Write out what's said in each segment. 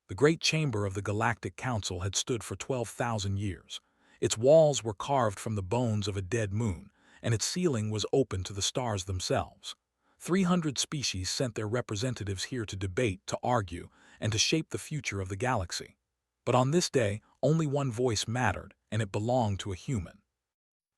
The great chamber of the Galactic Council had stood for 12,000 years. Its walls were carved from the bones of a dead moon, and its ceiling was open to the stars themselves. 300 species sent their representatives here to debate, to argue, and to shape the future of the galaxy. But on this day, only one voice mattered, and it belonged to a human.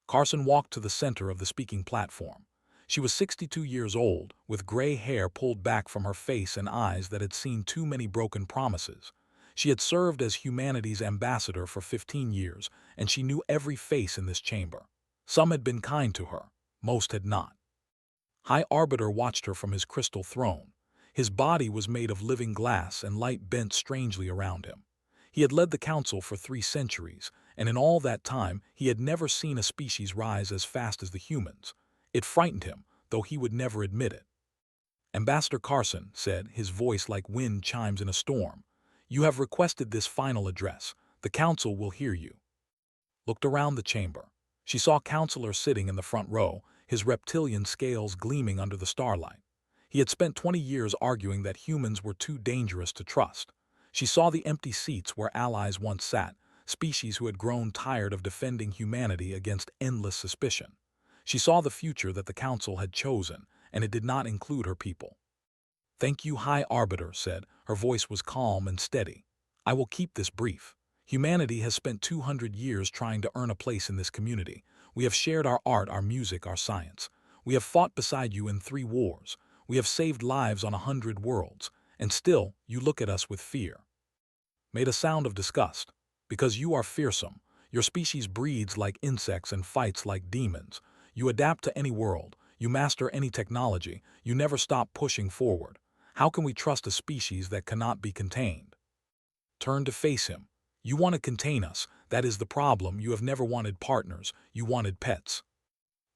Carson walked to the center of the speaking platform. She was 62 years old, with gray hair pulled back from her face and eyes that had seen too many broken promises. She had served as humanity's ambassador for 15 years, and she knew every face in this chamber. Some had been kind to her, most had not. High Arbiter watched her from his crystal throne. His body was made of living glass and light bent strangely around him. He had led the council for 3 centuries, and in all that time he had never seen a species rise as fast as the humans. It frightened him, though he would never admit it. Ambassador Carson said, his voice like wind chimes in a storm, "You have requested this final address. The council will hear you." Looked around the chamber. She saw Counselor sitting in the front row, his reptilian scales gleaming under the starlight. He had spent 20 years arguing that humans were too dangerous to trust. She saw the empty seats where allies once sat, species who had grown tired of defending humanity against endless suspicion. She saw the future that the Council had chosen, and it did not include her people. "Thank you, High Arbiter," said. Her voice was calm and steady. "I will keep this brief. Humanity has spent 200 years trying to earn a place in this community. We have shared our art, our music, our science. We have fought beside you in 3 wars. We have saved lives on 100 worlds. And still, you look at us with fear." Made a sound of disgust. "Because you are fearsome. Your species breeds like insects and fights like demons. You adapt to any world. You master any technology. You never stop pushing forward. How can we trust a species that cannot be contained?" Turn to face him. "You want to contain us. That is the problem. You have never wanted partners. You wanted pets."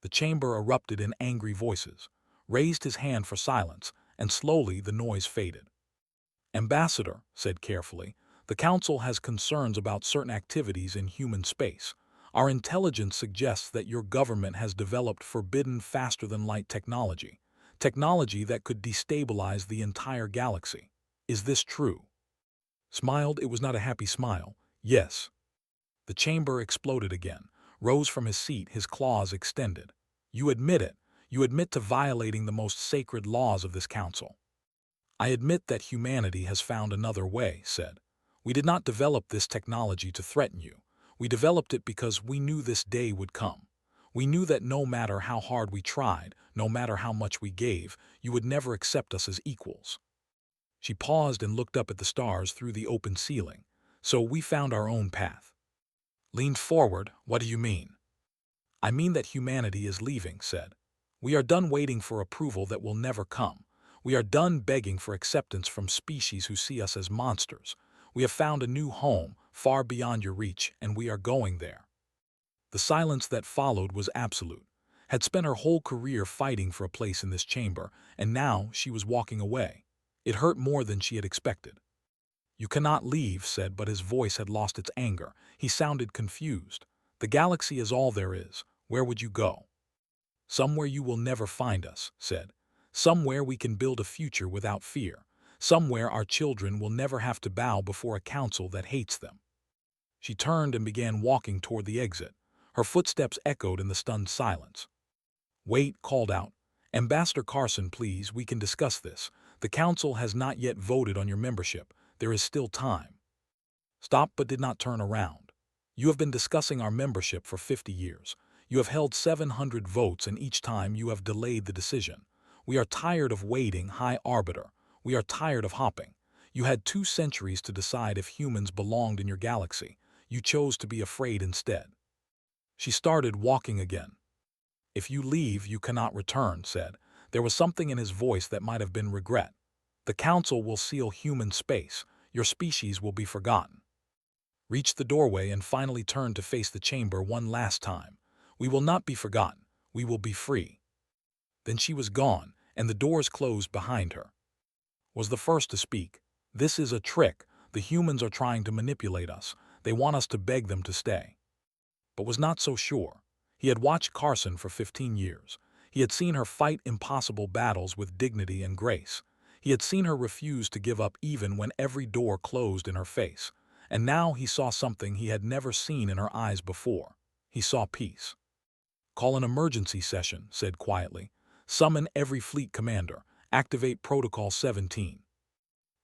The chamber erupted in angry voices. Raised his hand for silence, and slowly the noise faded. "Ambassador," said carefully, "the Council has concerns about certain activities in human space. Our intelligence suggests that your government has developed forbidden faster-than-light technology, technology that could destabilize the entire galaxy. Is this true?" Smiled. It was not a happy smile. "Yes." The chamber exploded again, rose from his seat, his claws extended. "You admit it. You admit to violating the most sacred laws of this council." "I admit that humanity has found another way," said. "We did not develop this technology to threaten you. We developed it because we knew this day would come. We knew that no matter how hard we tried, no matter how much we gave, you would never accept us as equals." She paused and looked up at the stars through the open ceiling. "So we found our own path." Leaned forward. "What do you mean?" "I mean that humanity is leaving," said. "We are done waiting for approval that will never come. We are done begging for acceptance from species who see us as monsters. We have found a new home, far beyond your reach, and we are going there." The silence that followed was absolute. Had spent her whole career fighting for a place in this chamber, and now she was walking away. It hurt more than she had expected. "You cannot leave," said, but his voice had lost its anger. He sounded confused. "The galaxy is all there is. Where would you go?" "Somewhere you will never find us," said. "Somewhere we can build a future without fear. Somewhere our children will never have to bow before a council that hates them." She turned and began walking toward the exit. Her footsteps echoed in the stunned silence. "Wait," called out. "Ambassador Carson, please, we can discuss this. The council has not yet voted on your membership. There is still time." Stopped but did not turn around. "You have been discussing our membership for 50 years. You have held 700 votes, and each time you have delayed the decision. We are tired of waiting, High Arbiter. We are tired of hopping. You had 2 centuries to decide if humans belonged in your galaxy. You chose to be afraid instead." She started walking again. "If you leave, you cannot return," said. There was something in his voice that might have been regret. "The council will seal human space. Your species will be forgotten." Reached the doorway and finally turned to face the chamber one last time. "We will not be forgotten. We will be free." Then she was gone, and the doors closed behind her. Was the first to speak. "This is a trick. The humans are trying to manipulate us. They want us to beg them to stay." But was not so sure. He had watched Carson for 15 years. He had seen her fight impossible battles with dignity and grace. He had seen her refuse to give up even when every door closed in her face, and now he saw something he had never seen in her eyes before. He saw peace. "Call an emergency session," said quietly. "Summon every fleet commander. Activate Protocol 17.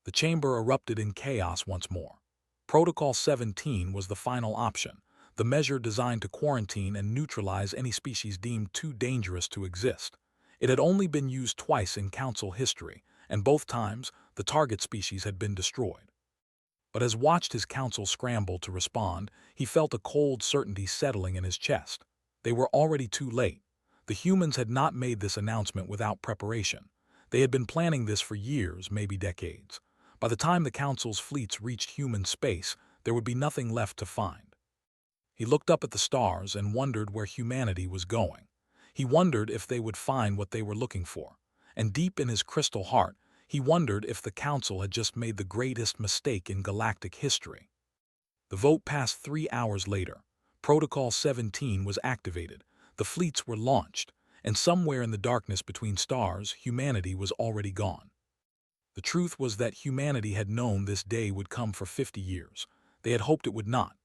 The chamber erupted in chaos once more. Protocol 17 was the final option, the measure designed to quarantine and neutralize any species deemed too dangerous to exist. It had only been used twice in Council history, and both times the target species had been destroyed. But as watched his Council scramble to respond, he felt a cold certainty settling in his chest. They were already too late. The humans had not made this announcement without preparation. They had been planning this for years, maybe decades. By the time the Council's fleets reached human space, there would be nothing left to find. He looked up at the stars and wondered where humanity was going. He wondered if they would find what they were looking for. And deep in his crystal heart, he wondered if the Council had just made the greatest mistake in galactic history. The vote passed 3 hours later. Protocol 17 was activated, the fleets were launched, and somewhere in the darkness between stars, humanity was already gone. The truth was that humanity had known this day would come for 50 years. They had hoped it would not.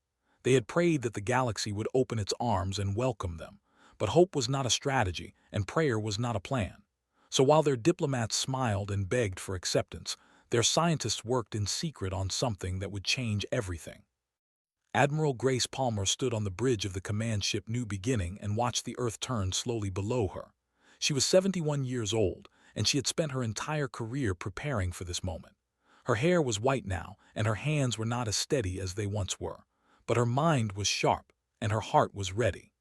They had prayed that the galaxy would open its arms and welcome them. But hope was not a strategy, and prayer was not a plan. So while their diplomats smiled and begged for acceptance, their scientists worked in secret on something that would change everything. Admiral Grace Palmer stood on the bridge of the command ship New Beginning and watched the Earth turn slowly below her. She was 71 years old, and she had spent her entire career preparing for this moment. Her hair was white now, and her hands were not as steady as they once were. But her mind was sharp, and her heart was ready.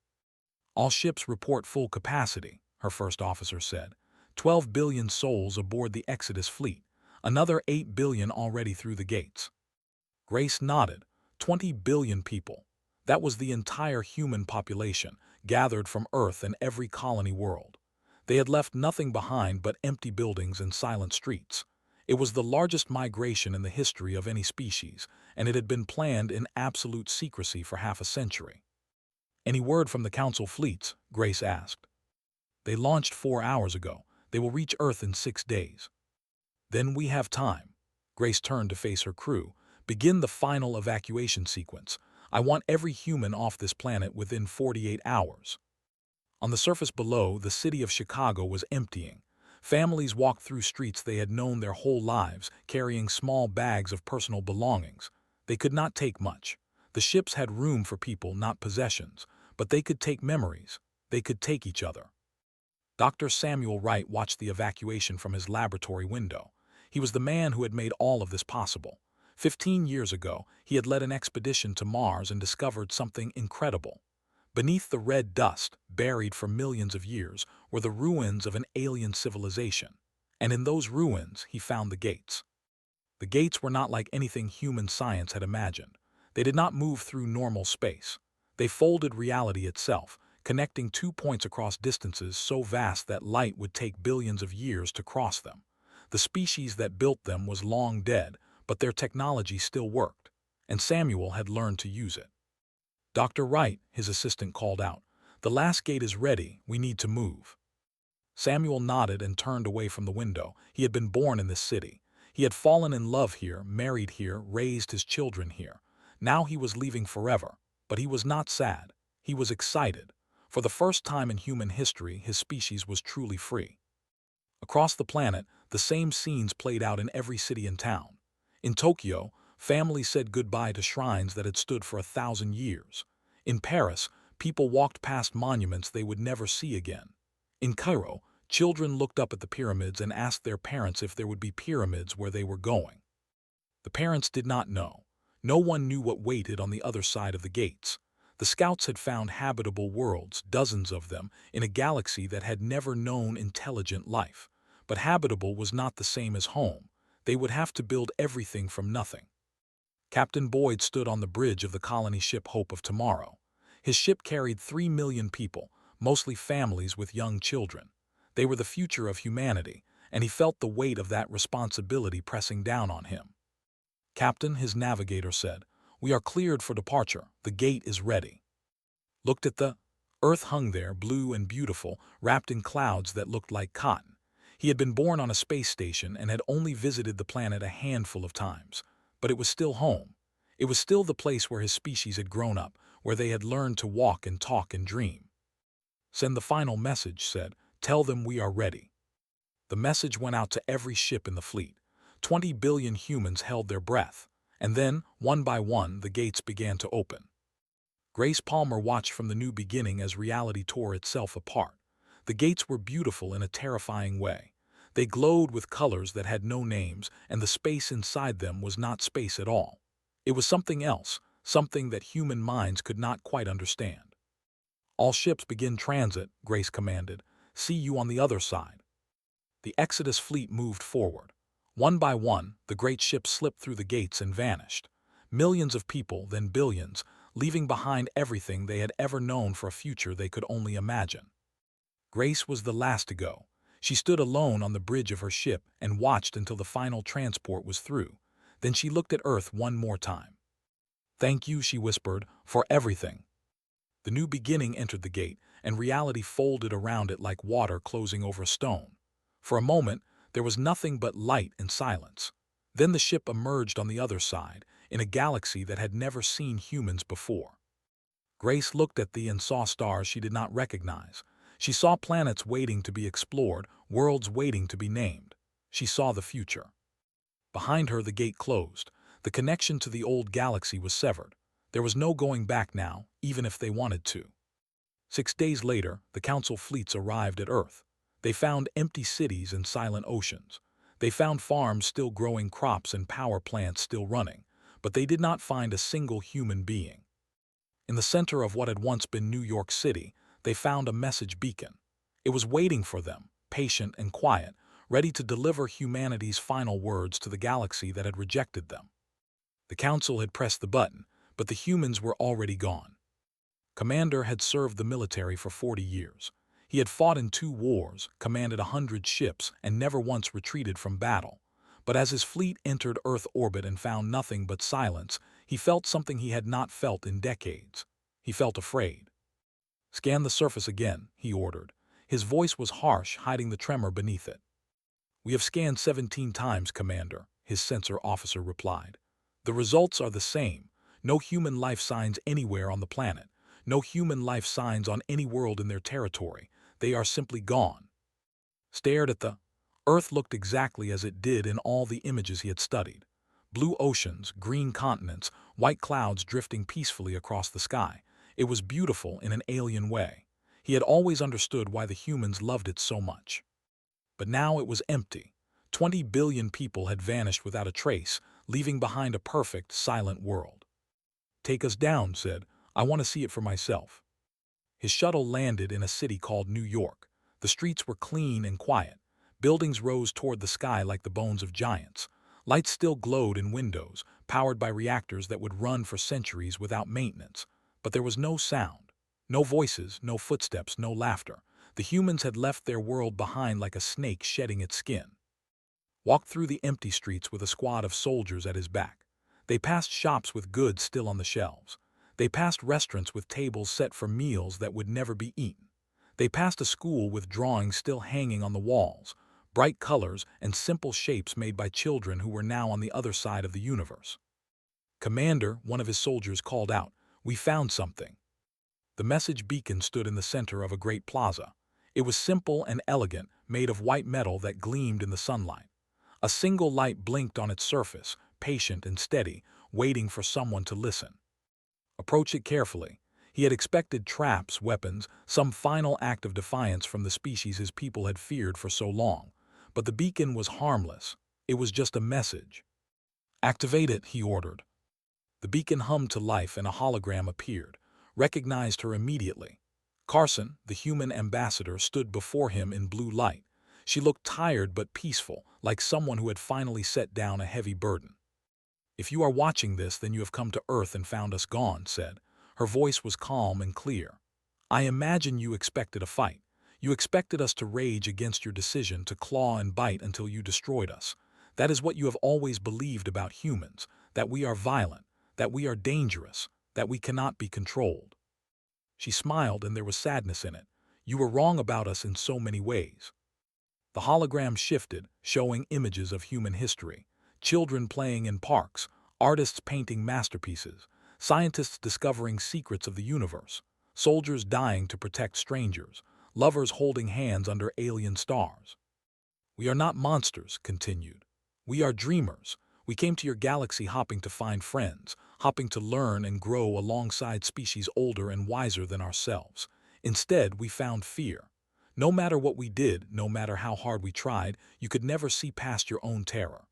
"All ships report full capacity," her first officer said. 12 billion souls aboard the Exodus fleet, another 8 billion already through the gates. Grace nodded. 20 billion people. That was the entire human population, gathered from Earth and every colony world. They had left nothing behind but empty buildings and silent streets. It was the largest migration in the history of any species, and it had been planned in absolute secrecy for half a century. "Any word from the Council fleets?" Grace asked. "They launched 4 hours ago. They will reach Earth in 6 days. "Then we have time." Grace turned to face her crew. "Begin the final evacuation sequence. I want every human off this planet within 48 hours. On the surface below, the city of Chicago was emptying. Families walked through streets they had known their whole lives, carrying small bags of personal belongings. They could not take much. The ships had room for people, not possessions, but they could take memories. They could take each other. Dr. Samuel Wright watched the evacuation from his laboratory window. He was the man who had made all of this possible. 15 years ago, he had led an expedition to Mars and discovered something incredible. Beneath the red dust, buried for millions of years, were the ruins of an alien civilization. And in those ruins, he found the gates. The gates were not like anything human science had imagined. They did not move through normal space. They folded reality itself, connecting 2 points across distances so vast that light would take billions of years to cross them. The species that built them was long dead, but their technology still worked, and Samuel had learned to use it. "Dr. Wright," his assistant called out, "the last gate is ready. We need to move." Samuel nodded and turned away from the window. He had been born in this city. He had fallen in love here, married here, raised his children here. Now he was leaving forever, but he was not sad. He was excited. For the first time in human history, his species was truly free. Across the planet, the same scenes played out in every city and town. In Tokyo, families said goodbye to shrines that had stood for 1,000 years. In Paris, people walked past monuments they would never see again. In Cairo, children looked up at the pyramids and asked their parents if there would be pyramids where they were going. The parents did not know. No one knew what waited on the other side of the gates. The scouts had found habitable worlds, dozens of them, in a galaxy that had never known intelligent life. But habitable was not the same as home. They would have to build everything from nothing. Captain Boyd stood on the bridge of the colony ship Hope of Tomorrow. His ship carried 3 million people, mostly families with young children. They were the future of humanity, and he felt the weight of that responsibility pressing down on him. "Captain," his navigator said, "we are cleared for departure. The gate is ready." Looked at the Earth hung there, blue and beautiful, wrapped in clouds that looked like cotton. He had been born on a space station and had only visited the planet a handful of times. But it was still home. It was still the place where his species had grown up, where they had learned to walk and talk and dream. "Send the final message," said. "Tell them we are ready." The message went out to every ship in the fleet. 20 billion humans held their breath. And then, one by one, the gates began to open. Grace Palmer watched from the new beginning as reality tore itself apart. The gates were beautiful in a terrifying way. They glowed with colors that had no names, and the space inside them was not space at all. It was something else, something that human minds could not quite understand. "All ships begin transit," Grace commanded. "See you on the other side." The Exodus fleet moved forward. One by one, the great ships slipped through the gates and vanished. Millions of people, then billions, leaving behind everything they had ever known for a future they could only imagine. Grace was the last to go. She stood alone on the bridge of her ship and watched until the final transport was through. Then she looked at Earth one more time. "Thank you," she whispered, "for everything." The new beginning entered the gate, and reality folded around it like water closing over a stone. For a moment, there was nothing but light and silence. Then the ship emerged on the other side, in a galaxy that had never seen humans before. Grace looked at and saw stars she did not recognize. She saw planets waiting to be explored, worlds waiting to be named. She saw the future. Behind her, the gate closed. The connection to the old galaxy was severed. There was no going back now, even if they wanted to. 6 days later, the Council fleets arrived at Earth. They found empty cities and silent oceans. They found farms still growing crops and power plants still running, but they did not find a single human being. In the center of what had once been New York City, they found a message beacon. It was waiting for them, patient and quiet, ready to deliver humanity's final words to the galaxy that had rejected them. The Council had pressed the button, but the humans were already gone. Commander had served the military for 40 years. He had fought in 2 wars, commanded 100 ships, and never once retreated from battle. But as his fleet entered Earth orbit and found nothing but silence, he felt something he had not felt in decades. He felt afraid. "Scan the surface again," he ordered. His voice was harsh, hiding the tremor beneath it. "We have scanned 17 times, Commander," his sensor officer replied. "The results are the same. No human life signs anywhere on the planet. No human life signs on any world in their territory. They are simply gone." Stared at the Earth looked exactly as it did in all the images he had studied. Blue oceans, green continents, white clouds drifting peacefully across the sky. It was beautiful in an alien way. He had always understood why the humans loved it so much. But now it was empty. 20 billion people had vanished without a trace, leaving behind a perfect, silent world. "Take us down," said. "I want to see it for myself." His shuttle landed in a city called New York. The streets were clean and quiet. Buildings rose toward the sky like the bones of giants. Lights still glowed in windows, powered by reactors that would run for centuries without maintenance. But there was no sound. No voices, no footsteps, no laughter. The humans had left their world behind like a snake shedding its skin. Walked through the empty streets with a squad of soldiers at his back. They passed shops with goods still on the shelves. They passed restaurants with tables set for meals that would never be eaten. They passed a school with drawings still hanging on the walls, bright colors and simple shapes made by children who were now on the other side of the universe. "Commander," one of his soldiers called out, "we found something." The message beacon stood in the center of a great plaza. It was simple and elegant, made of white metal that gleamed in the sunlight. A single light blinked on its surface, patient and steady, waiting for someone to listen. Approach it carefully. He had expected traps, weapons, some final act of defiance from the species his people had feared for so long. But the beacon was harmless. It was just a message. "Activate it," he ordered. The beacon hummed to life and a hologram appeared. Recognized her immediately. Carson, the human ambassador, stood before him in blue light. She looked tired but peaceful, like someone who had finally set down a heavy burden. "If you are watching this, then you have come to Earth and found us gone," said. Her voice was calm and clear. "I imagine you expected a fight. You expected us to rage against your decision to claw and bite until you destroyed us. That is what you have always believed about humans, that we are violent, that we are dangerous, that we cannot be controlled." She smiled and there was sadness in it. "You were wrong about us in so many ways." The hologram shifted, showing images of human history. Children playing in parks, artists painting masterpieces, scientists discovering secrets of the universe, soldiers dying to protect strangers, lovers holding hands under alien stars. "We are not monsters," continued. "We are dreamers. We came to your galaxy hopping to find friends, hopping to learn and grow alongside species older and wiser than ourselves. Instead, we found fear. No matter what we did, no matter how hard we tried, you could never see past your own terror."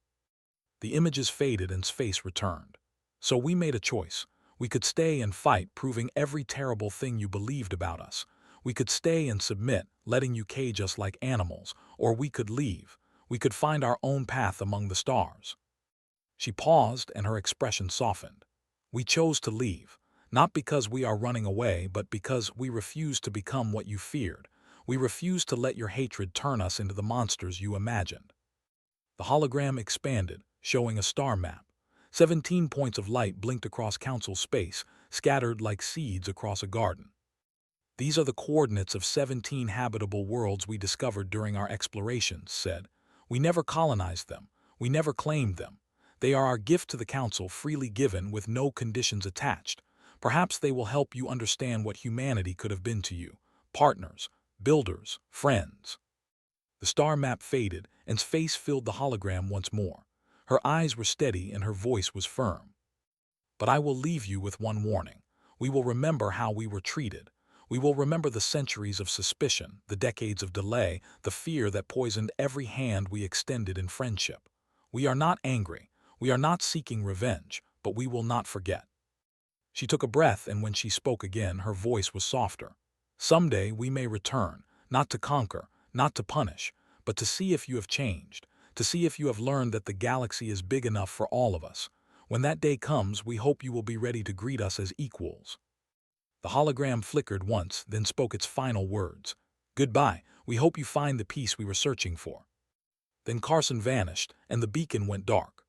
The images faded and space returned. "So we made a choice. We could stay and fight, proving every terrible thing you believed about us. We could stay and submit, letting you cage us like animals, or we could leave. We could find our own path among the stars." She paused and her expression softened. "We chose to leave, not because we are running away, but because we refuse to become what you feared. We refuse to let your hatred turn us into the monsters you imagined." The hologram expanded, showing a star map. 17 points of light blinked across council space, scattered like seeds across a garden. "These are the coordinates of 17 habitable worlds we discovered during our explorations," said. "We never colonized them. We never claimed them. They are our gift to the council, freely given with no conditions attached. Perhaps they will help you understand what humanity could have been to you. Partners, builders, friends." The star map faded, and space filled the hologram once more. Her eyes were steady and her voice was firm. "But I will leave you with one warning. We will remember how we were treated. We will remember the centuries of suspicion, the decades of delay, the fear that poisoned every hand we extended in friendship. We are not angry. We are not seeking revenge, but we will not forget." She took a breath, and when she spoke again, her voice was softer. "Someday we may return, not to conquer, not to punish, but to see if you have changed, to see if you have learned that the galaxy is big enough for all of us. When that day comes, we hope you will be ready to greet us as equals." The hologram flickered once, then spoke its final words. "Goodbye, we hope you find the peace we were searching for." Then Carson vanished, and the beacon went dark.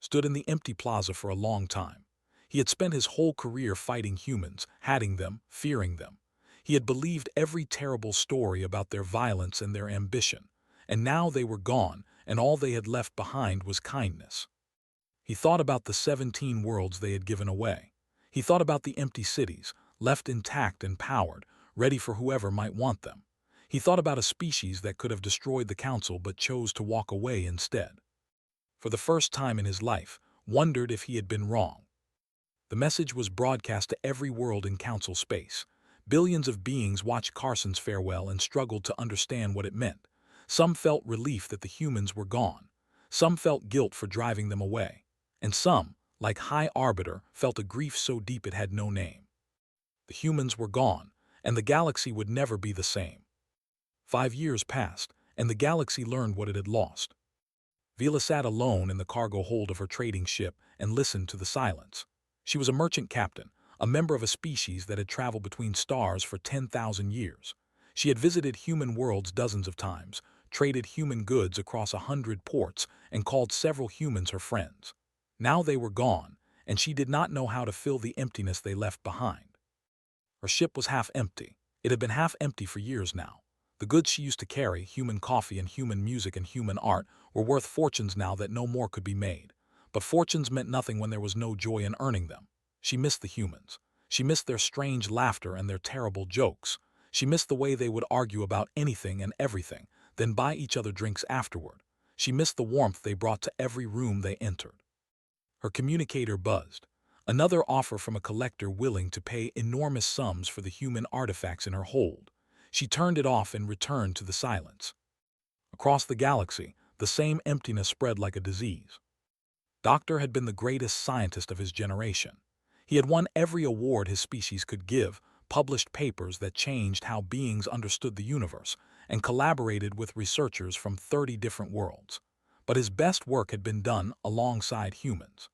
Stood in the empty plaza for a long time. He had spent his whole career fighting humans, hating them, fearing them. He had believed every terrible story about their violence and their ambition, and now they were gone, and all they had left behind was kindness. He thought about the 17 worlds they had given away. He thought about the empty cities, left intact and powered, ready for whoever might want them. He thought about a species that could have destroyed the council but chose to walk away instead. For the first time in his life, wondered if he had been wrong. The message was broadcast to every world in council space. Billions of beings watched Carson's farewell and struggled to understand what it meant. Some felt relief that the humans were gone. Some felt guilt for driving them away. And some, like High Arbiter, felt a grief so deep it had no name. The humans were gone, and the galaxy would never be the same. 5 years passed, and the galaxy learned what it had lost. Vila sat alone in the cargo hold of her trading ship and listened to the silence. She was a merchant captain, a member of a species that had traveled between stars for 10,000 years. She had visited human worlds dozens of times, traded human goods across 100 ports, and called several humans her friends. Now they were gone, and she did not know how to fill the emptiness they left behind. Her ship was half empty. It had been half empty for years now. The goods she used to carry, human coffee and human music and human art, were worth fortunes now that no more could be made. But fortunes meant nothing when there was no joy in earning them. She missed the humans. She missed their strange laughter and their terrible jokes. She missed the way they would argue about anything and everything, then buy each other drinks afterward. She missed the warmth they brought to every room they entered. Her communicator buzzed. Another offer from a collector willing to pay enormous sums for the human artifacts in her hold. She turned it off and returned to the silence. Across the galaxy, the same emptiness spread like a disease. Doctor had been the greatest scientist of his generation. He had won every award his species could give, published papers that changed how beings understood the universe, and collaborated with researchers from 30 different worlds. But his best work had been done alongside humans.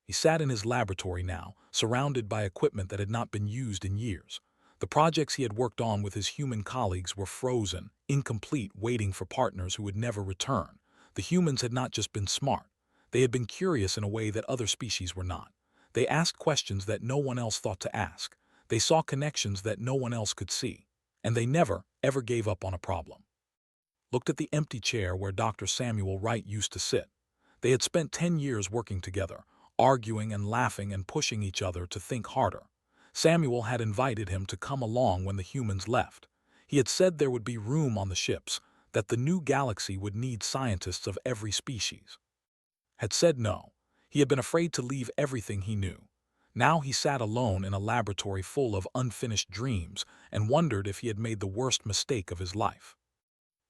He sat in his laboratory now, surrounded by equipment that had not been used in years. The projects he had worked on with his human colleagues were frozen, incomplete, waiting for partners who would never return. The humans had not just been smart. They had been curious in a way that other species were not. They asked questions that no one else thought to ask. They saw connections that no one else could see. And they never, ever gave up on a problem. looked at the empty chair where Dr. Samuel Wright used to sit. They had spent 10 years working together, arguing and laughing and pushing each other to think harder. Samuel had invited him to come along when the humans left. He had said there would be room on the ships, that the new galaxy would need scientists of every species. Had said no. He had been afraid to leave everything he knew. Now he sat alone in a laboratory full of unfinished dreams and wondered if he had made the worst mistake of his life.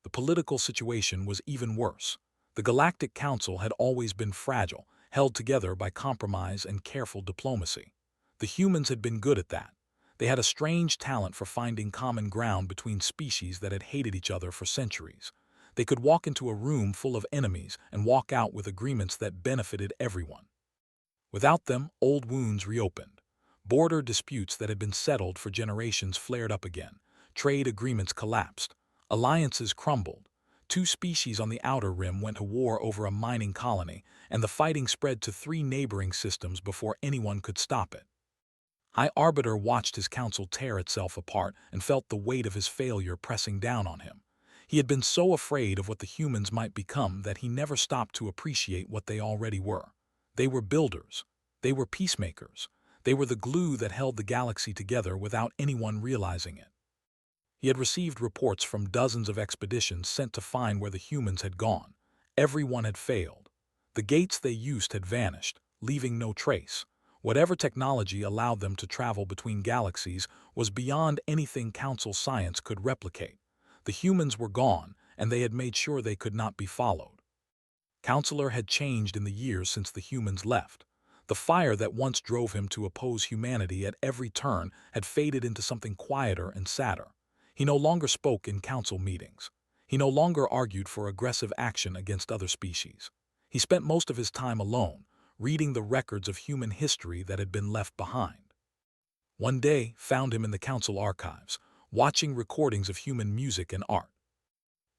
The political situation was even worse. The Galactic Council had always been fragile, held together by compromise and careful diplomacy. The humans had been good at that. They had a strange talent for finding common ground between species that had hated each other for centuries. They could walk into a room full of enemies and walk out with agreements that benefited everyone. Without them, old wounds reopened. Border disputes that had been settled for generations flared up again. Trade agreements collapsed. Alliances crumbled. Two species on the outer rim went to war over a mining colony, and the fighting spread to 3 neighboring systems before anyone could stop it. High Arbiter watched his council tear itself apart and felt the weight of his failure pressing down on him. He had been so afraid of what the humans might become that he never stopped to appreciate what they already were. They were builders. They were peacemakers. They were the glue that held the galaxy together without anyone realizing it. He had received reports from dozens of expeditions sent to find where the humans had gone. Everyone had failed. The gates they used had vanished, leaving no trace. Whatever technology allowed them to travel between galaxies was beyond anything Council science could replicate. The humans were gone, and they had made sure they could not be followed. Counselor had changed in the years since the humans left. The fire that once drove him to oppose humanity at every turn had faded into something quieter and sadder. He no longer spoke in council meetings. He no longer argued for aggressive action against other species. He spent most of his time alone, reading the records of human history that had been left behind. One day found him in the council archives, watching recordings of human music and art.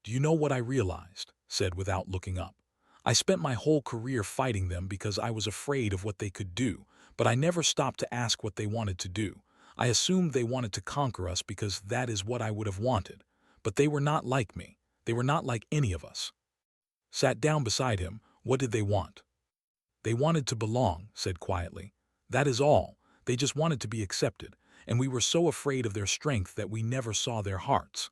"Do you know what I realized?" said without looking up. "I spent my whole career fighting them because I was afraid of what they could do, but I never stopped to ask what they wanted to do. I assumed they wanted to conquer us because that is what I would have wanted. But they were not like me. They were not like any of us." Sat down beside him. "What did they want?" "They wanted to belong," said quietly. "That is all. They just wanted to be accepted, and we were so afraid of their strength that we never saw their hearts."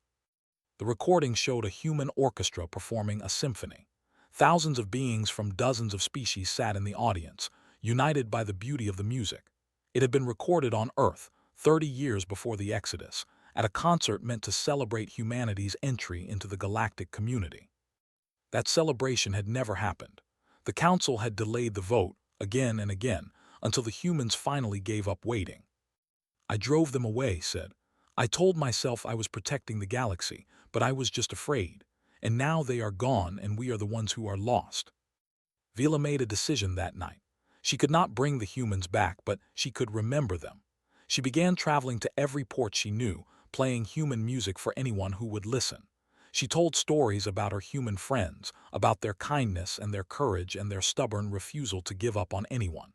The recording showed a human orchestra performing a symphony. Thousands of beings from dozens of species sat in the audience, united by the beauty of the music. It had been recorded on Earth, 30 years before the Exodus, at a concert meant to celebrate humanity's entry into the galactic community. That celebration had never happened. The Council had delayed the vote, again and again, until the humans finally gave up waiting. "I drove them away," said. "I told myself I was protecting the galaxy, but I was just afraid. And now they are gone and we are the ones who are lost." Vila made a decision that night. She could not bring the humans back, but she could remember them. She began traveling to every port she knew, playing human music for anyone who would listen. She told stories about her human friends, about their kindness and their courage and their stubborn refusal to give up on anyone.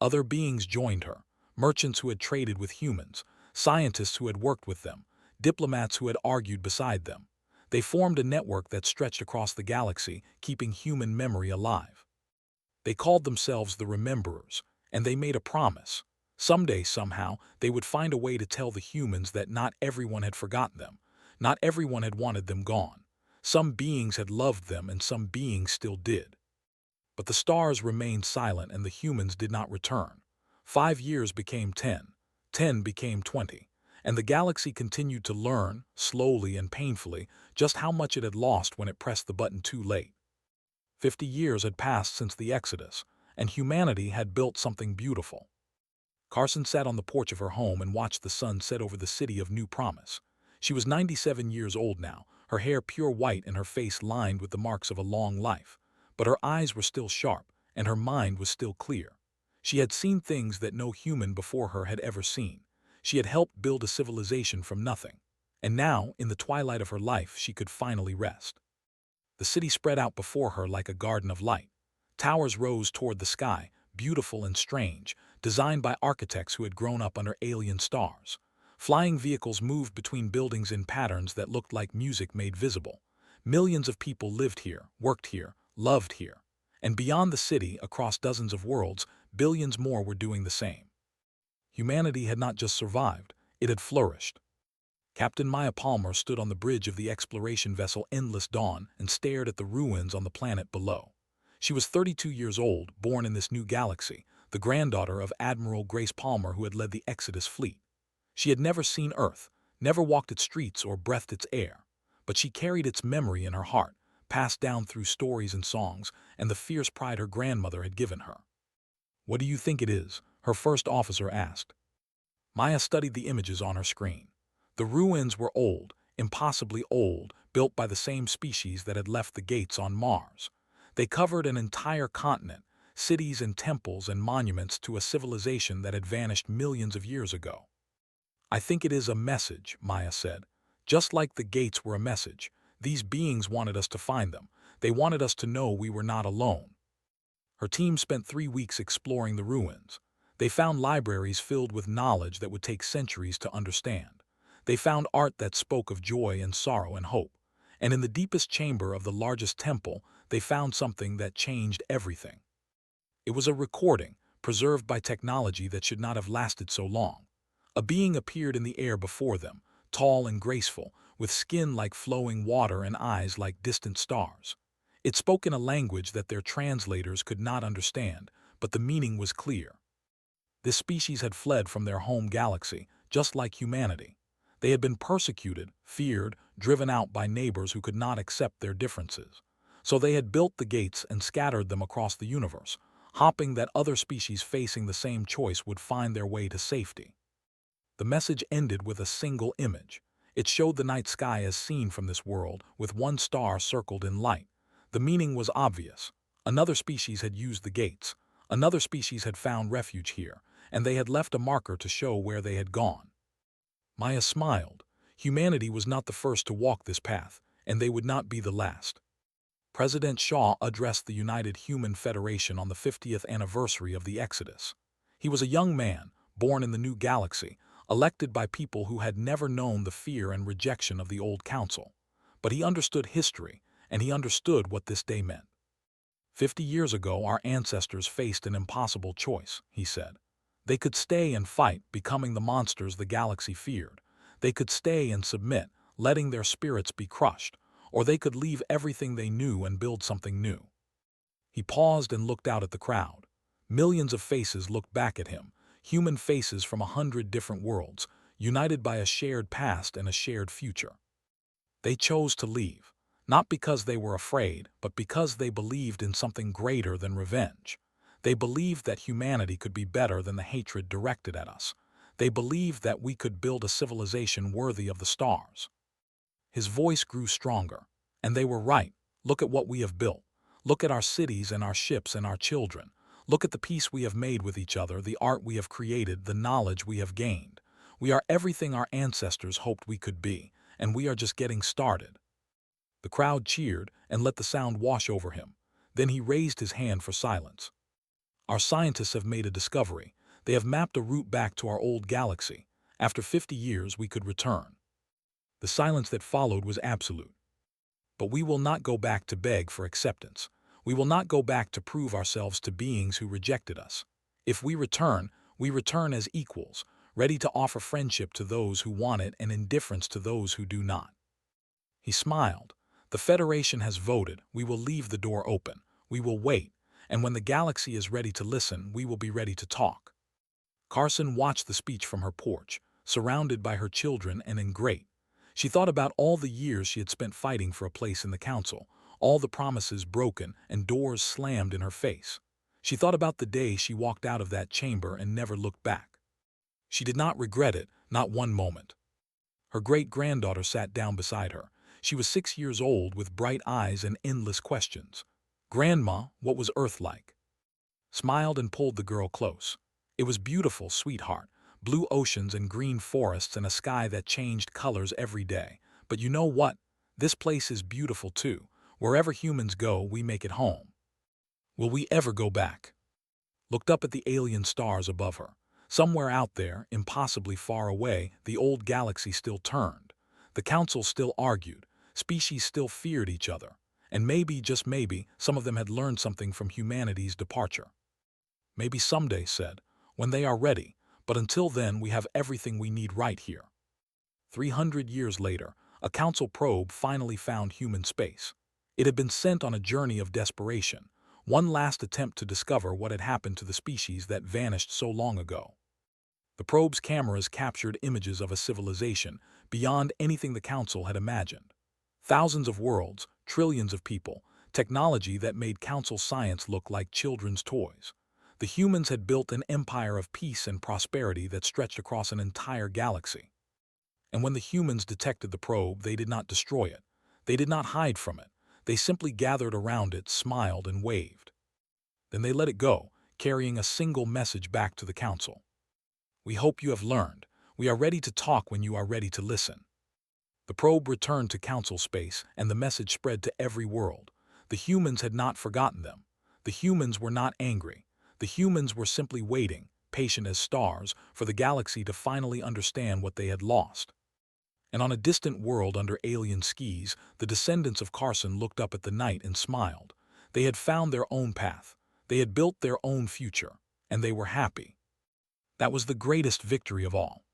Other beings joined her, merchants who had traded with humans, scientists who had worked with them, diplomats who had argued beside them. They formed a network that stretched across the galaxy, keeping human memory alive. They called themselves the Rememberers, and they made a promise. Someday, somehow, they would find a way to tell the humans that not everyone had forgotten them. Not everyone had wanted them gone. Some beings had loved them and some beings still did. But the stars remained silent and the humans did not return. 5 years became 10. 10 became 20. And the galaxy continued to learn, slowly and painfully, just how much it had lost when it pressed the button too late. 50 years had passed since the Exodus, and humanity had built something beautiful. Carson sat on the porch of her home and watched the sun set over the city of New Promise. She was 97 years old now, her hair pure white and her face lined with the marks of a long life. But her eyes were still sharp, and her mind was still clear. She had seen things that no human before her had ever seen. She had helped build a civilization from nothing. And now, in the twilight of her life, she could finally rest. The city spread out before her like a garden of light. Towers rose toward the sky, beautiful and strange, designed by architects who had grown up under alien stars. Flying vehicles moved between buildings in patterns that looked like music made visible. Millions of people lived here, worked here, loved here. And beyond the city, across dozens of worlds, billions more were doing the same. Humanity had not just survived, it had flourished. Captain Maya Palmer stood on the bridge of the exploration vessel Endless Dawn and stared at the ruins on the planet below. She was 32 years old, born in this new galaxy, the granddaughter of Admiral Grace Palmer who had led the Exodus fleet. She had never seen Earth, never walked its streets or breathed its air, but she carried its memory in her heart, passed down through stories and songs, and the fierce pride her grandmother had given her. "What do you think it is?" her first officer asked. Maya studied the images on her screen. The ruins were old, impossibly old, built by the same species that had left the gates on Mars. They covered an entire continent, cities and temples and monuments to a civilization that had vanished millions of years ago. "I think it is a message," Maya said. "Just like the gates were a message, these beings wanted us to find them. They wanted us to know we were not alone." Her team spent 3 weeks exploring the ruins. They found libraries filled with knowledge that would take centuries to understand. They found art that spoke of joy and sorrow and hope. And in the deepest chamber of the largest temple, they found something that changed everything. It was a recording, preserved by technology that should not have lasted so long. A being appeared in the air before them, tall and graceful, with skin like flowing water and eyes like distant stars. It spoke in a language that their translators could not understand, but the meaning was clear. This species had fled from their home galaxy, just like humanity. They had been persecuted, feared, driven out by neighbors who could not accept their differences. So they had built the gates and scattered them across the universe, hoping that other species facing the same choice would find their way to safety. The message ended with a single image. It showed the night sky as seen from this world, with one star circled in light. The meaning was obvious. Another species had used the gates. Another species had found refuge here, and they had left a marker to show where they had gone. Maya smiled. Humanity was not the first to walk this path, and they would not be the last. President Shaw addressed the United Human Federation on the 50th anniversary of the Exodus. He was a young man, born in the new galaxy, elected by people who had never known the fear and rejection of the old council. But he understood history, and he understood what this day meant. 50 years ago, our ancestors faced an impossible choice, he said. They could stay and fight, becoming the monsters the galaxy feared. They could stay and submit, letting their spirits be crushed, or they could leave everything they knew and build something new. He paused and looked out at the crowd. Millions of faces looked back at him, human faces from 100 different worlds, united by a shared past and a shared future. They chose to leave, not because they were afraid, but because they believed in something greater than revenge. They believed that humanity could be better than the hatred directed at us. They believed that we could build a civilization worthy of the stars. His voice grew stronger. And they were right. Look at what we have built. Look at our cities and our ships and our children. Look at the peace we have made with each other, the art we have created, the knowledge we have gained. We are everything our ancestors hoped we could be, and we are just getting started. The crowd cheered and let the sound wash over him. Then he raised his hand for silence. Our scientists have made a discovery. They have mapped a route back to our old galaxy. After 50 years, we could return. The silence that followed was absolute. But we will not go back to beg for acceptance. We will not go back to prove ourselves to beings who rejected us. If we return as equals, ready to offer friendship to those who want it and indifference to those who do not. He smiled. The Federation has voted. We will leave the door open. We will wait. And when the galaxy is ready to listen, we will be ready to talk. Carson watched the speech from her porch, surrounded by her children and in great. She thought about all the years she had spent fighting for a place in the council, all the promises broken and doors slammed in her face. She thought about the day she walked out of that chamber and never looked back. She did not regret it, not one moment. Her great-granddaughter sat down beside her. She was 6 years old with bright eyes and endless questions. "Grandma, what was Earth like?" Smiled and pulled the girl close. "It was beautiful, sweetheart. Blue oceans and green forests and a sky that changed colors every day. But you know what? This place is beautiful too. Wherever humans go, we make it home. Will we ever go back?" Looked up at the alien stars above her. Somewhere out there, impossibly far away, the old galaxy still turned. The council still argued. species still feared each other, and maybe, just maybe, some of them had learned something from humanity's departure. Maybe someday, said, when they are ready, but until then we have everything we need right here. 300 years later, a council probe finally found human space. It had been sent on a journey of desperation, one last attempt to discover what had happened to the species that vanished so long ago. The probe's cameras captured images of a civilization beyond anything the council had imagined. Thousands of worlds, trillions of people, technology that made council science look like children's toys. The humans had built an empire of peace and prosperity that stretched across an entire galaxy. And when the humans detected the probe, they did not destroy it. They did not hide from it. They simply gathered around it, smiled, and waved. Then they let it go, carrying a single message back to the council. We hope you have learned. We are ready to talk when you are ready to listen. The probe returned to council space, and the message spread to every world. The humans had not forgotten them. The humans were not angry. The humans were simply waiting, patient as stars, for the galaxy to finally understand what they had lost. And on a distant world under alien skies, the descendants of Carson looked up at the night and smiled. They had found their own path. They had built their own future, and they were happy. That was the greatest victory of all.